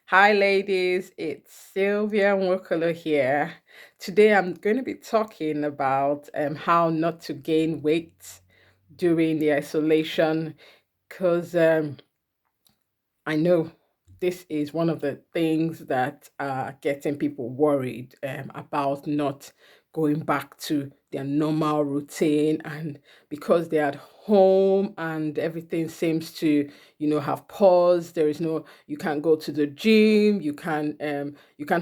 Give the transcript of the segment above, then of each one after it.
Hi, ladies. It's Sylvia Nwokolo here. Today, I'm going to be talking about how not to gain weight during the isolation because I know this is one of the things that are getting people worried about not going back to their normal routine, and because they're at home and everything seems to have paused. There is no, you can't go to the gym, you can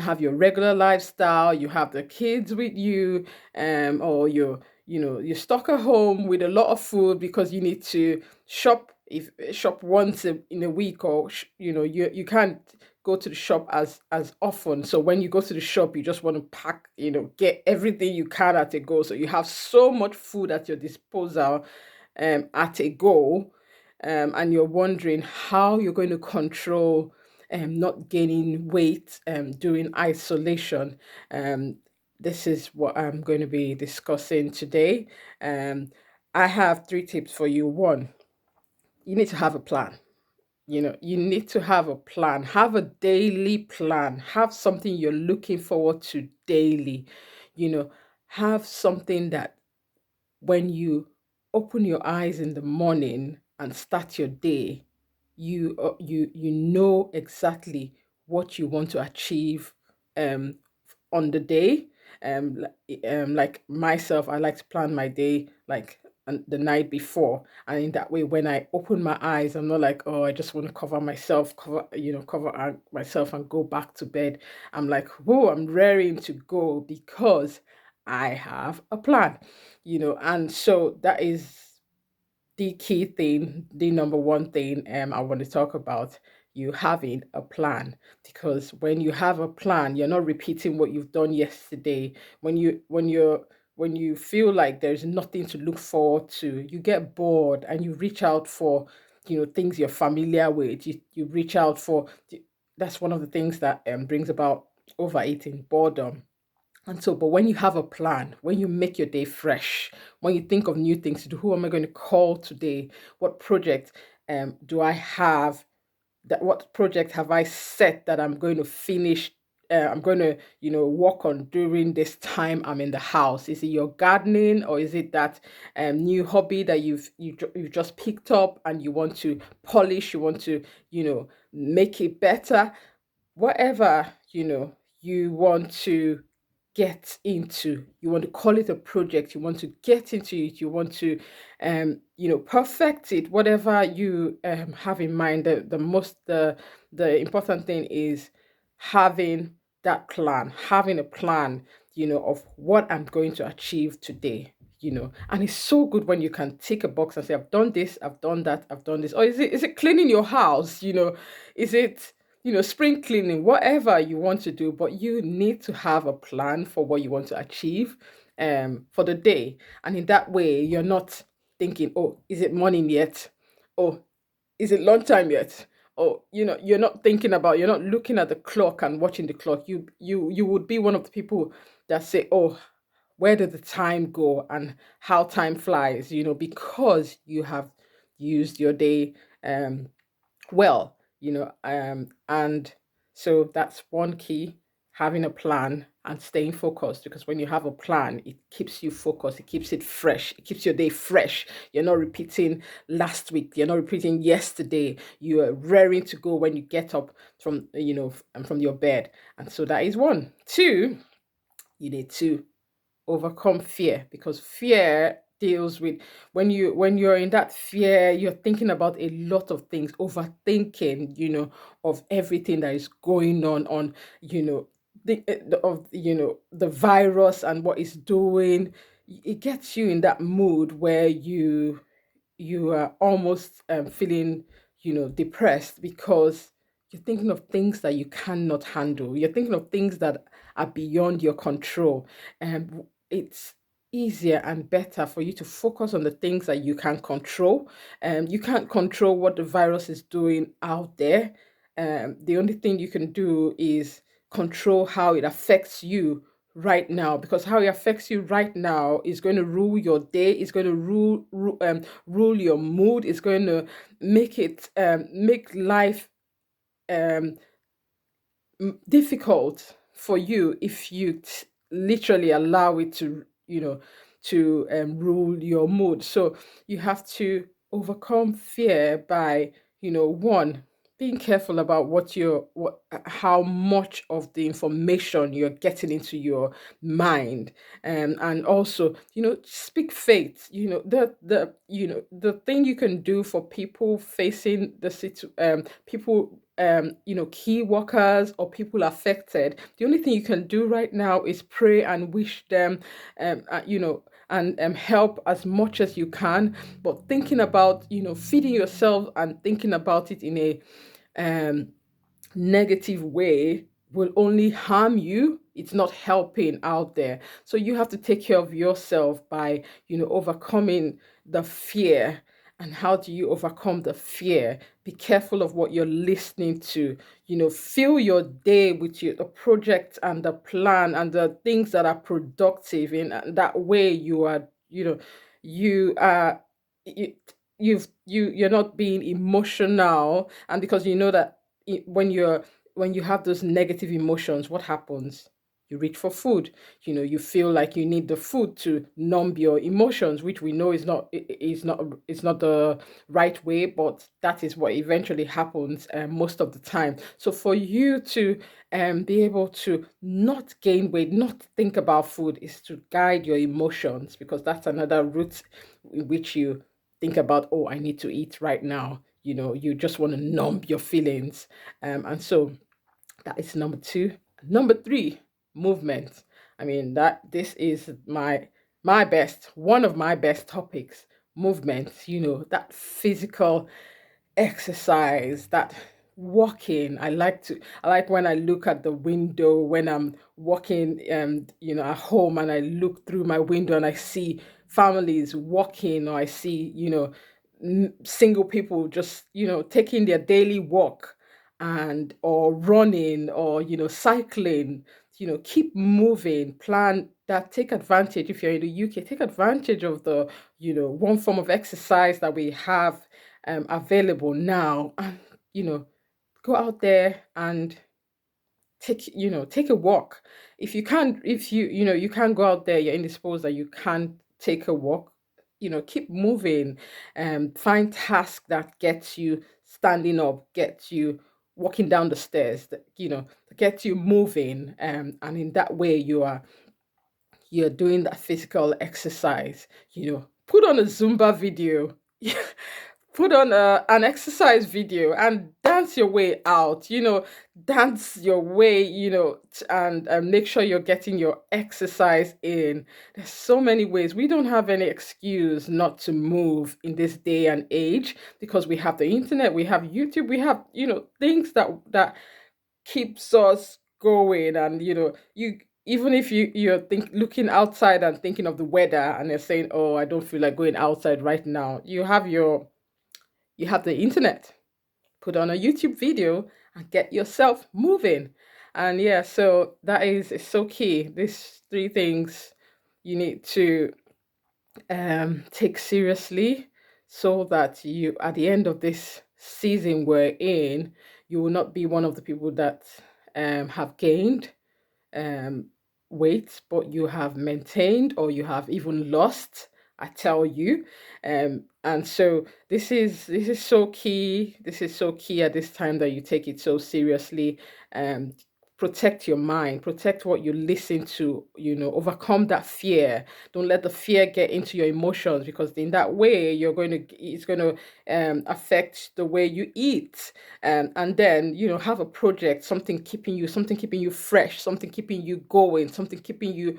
have your regular lifestyle, you have the kids with you, or you're stuck at home with a lot of food because you need to shop once in a week, or you can't go to the shop as often. So when you go to the shop, you just want to pack, get everything you can at a go, so you have so much food at your disposal at a go. And you're wondering how you're going to control not gaining weight during isolation. um, this is what I'm going to be discussing today. um, I have three tips for you. One, you need to have a plan. You need to have a plan, have a daily plan, have something you're looking forward to daily. you know have something that when you open your eyes in the morning and start your day, you know exactly what you want to achieve um on the day. Like myself, I like to plan my day like the night before, and in that way, when I open my eyes, I'm not like, oh, I just want to cover myself and go back to bed. I'm like, whoa, I'm raring to go because I have a plan. And so that is the key thing, the number one thing I want to talk about, you having a plan. Because when you have a plan, you're not repeating what you've done yesterday. When you feel like there's nothing to look forward to, you get bored and you reach out for things you're familiar with. You reach out for, that's one of the things that brings about overeating, boredom. And so, but when you have a plan, when you make your day fresh, when you think of new things to do, who am I going to call today? What project do I have? What project have I set that I'm going to finish? I'm going to, work on during this time I'm in the house. Is it your gardening, or is it that new hobby that you've just picked up and you want to polish? You want to, make it better. Whatever you want to get into, you want to call it a project, you want to get into it, you want to perfect it, whatever you have in mind. The important thing is having that plan, having a plan, of what I'm going to achieve today. And it's so good when you can tick a box and say, I've done this, I've done that, I've done this. Or is it cleaning your house? Is it spring cleaning, whatever you want to do, but you need to have a plan for what you want to achieve for the day. And in that way, you're not thinking, oh, is it morning yet? Oh, is it lunchtime yet? Oh, you're not looking at the clock and watching the clock. You would be one of the people that say, oh, where did the time go and how time flies, because you have used your day well, and so that's one key, having a plan and staying focused, because when you have a plan, it keeps you focused, it keeps it fresh, it keeps your day fresh. You're not repeating last week, you're not repeating yesterday. You are raring to go when you get up from from your bed. And so that is one. Two, you need to overcome fear, because fear deals with, when you're in that fear, you're thinking about a lot of things, overthinking, of everything that is going on, you know of the virus and what it's doing. It gets you in that mood where you are almost feeling, depressed, because you're thinking of things that you cannot handle. You're thinking of things that are beyond your control. And it's easier and better for you to focus on the things that you can control. You can't control what the virus is doing out there. The only thing you can do is control how it affects you right now, because how it affects you right now is going to rule your day, is going to rule your mood, is going to make life um difficult for you if you literally allow it to, to rule your mood. So you have to overcome fear by, one, being careful about how much of the information you're getting into your mind, and also, speak faith. The thing you can do for people facing people, key workers or people affected. The only thing you can do right now is pray and wish them, and help as much as you can. But thinking about, feeding yourself and thinking about it in a um negative way will only harm you. It's not helping out there. So you have to take care of yourself by, overcoming the fear. And how do you overcome the fear? Be careful of what you're listening to. Fill your day with the project and the plan and the things that are productive. In that way, you are, you are, you, you're not being emotional. And because you know that when you have those negative emotions, what happens? You reach for food. You feel like you need the food to numb your emotions, which we know is not the right way, but that is what eventually happens most of the time. So for you to be able to not gain weight, not think about food, is to guide your emotions, because that's another route in which you think about, oh, I need to eat right now. You just want to numb your feelings. And so that is number two. Number three, movement. I mean, that this is my best, one of my best topics. Movement, that physical exercise, that walking. I like when I look at the window when I'm walking, at home, and I look through my window and I see families walking, or I see, single people just, taking their daily walk, and or running, or cycling. Keep moving, plan that, take advantage. If you're in the UK, take advantage of the, one form of exercise that we have available now. And go out there and take a walk. If you can't, if you can't go out there, you're indisposed, that you can't take a walk, keep moving. Find tasks that gets you standing up, gets you walking down the stairs, that get you moving. And in that way, you're doing that physical exercise. Put on a Zumba video. Put on an exercise video and dance your way out. Dance your way, and make sure you're getting your exercise in. There's so many ways. We don't have any excuse not to move in this day and age, because we have the internet, we have YouTube, we have, things that keeps us going. And you, even if you're looking outside and thinking of the weather, and you're saying, oh, I don't feel like going outside right now, you have the internet. Put on a YouTube video and get yourself moving. And yeah, so that is so key. These three things you need to take seriously, so that you, at the end of this season we're in, you will not be one of the people that have gained um, weight, but you have maintained, or you have even lost. I tell you, and so this is so key. This is so key at this time, that you take it so seriously. Um, Protect your mind, protect what you listen to. Overcome that fear. Don't let the fear get into your emotions, because in that way it's going to affect the way you eat. And then have a project, something keeping you fresh, something keeping you going, something keeping you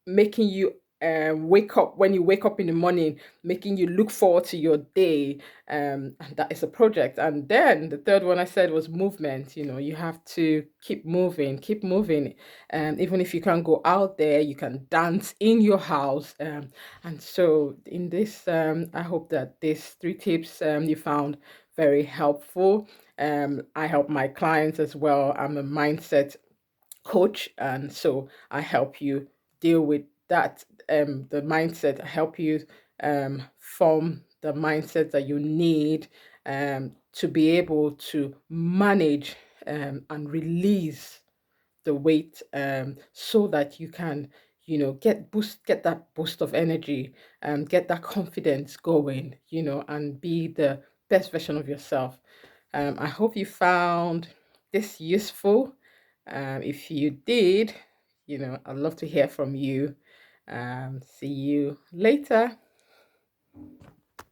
making you wake up, when you wake up in the morning, making you look forward to your day. And that is a project. And then the third one I said was movement. You have to keep moving. Even if you can't go out there, you can dance in your house. And so in this, I hope that these three tips you found very helpful. I help my clients as well. I'm a mindset coach, and so I help you deal with that, the mindset. I help you form the mindset that you need to be able to manage and release the weight, so that you can, get that boost of energy, get that confidence going, and be the best version of yourself. I hope you found this useful. If you did, I'd love to hear from you. See you later.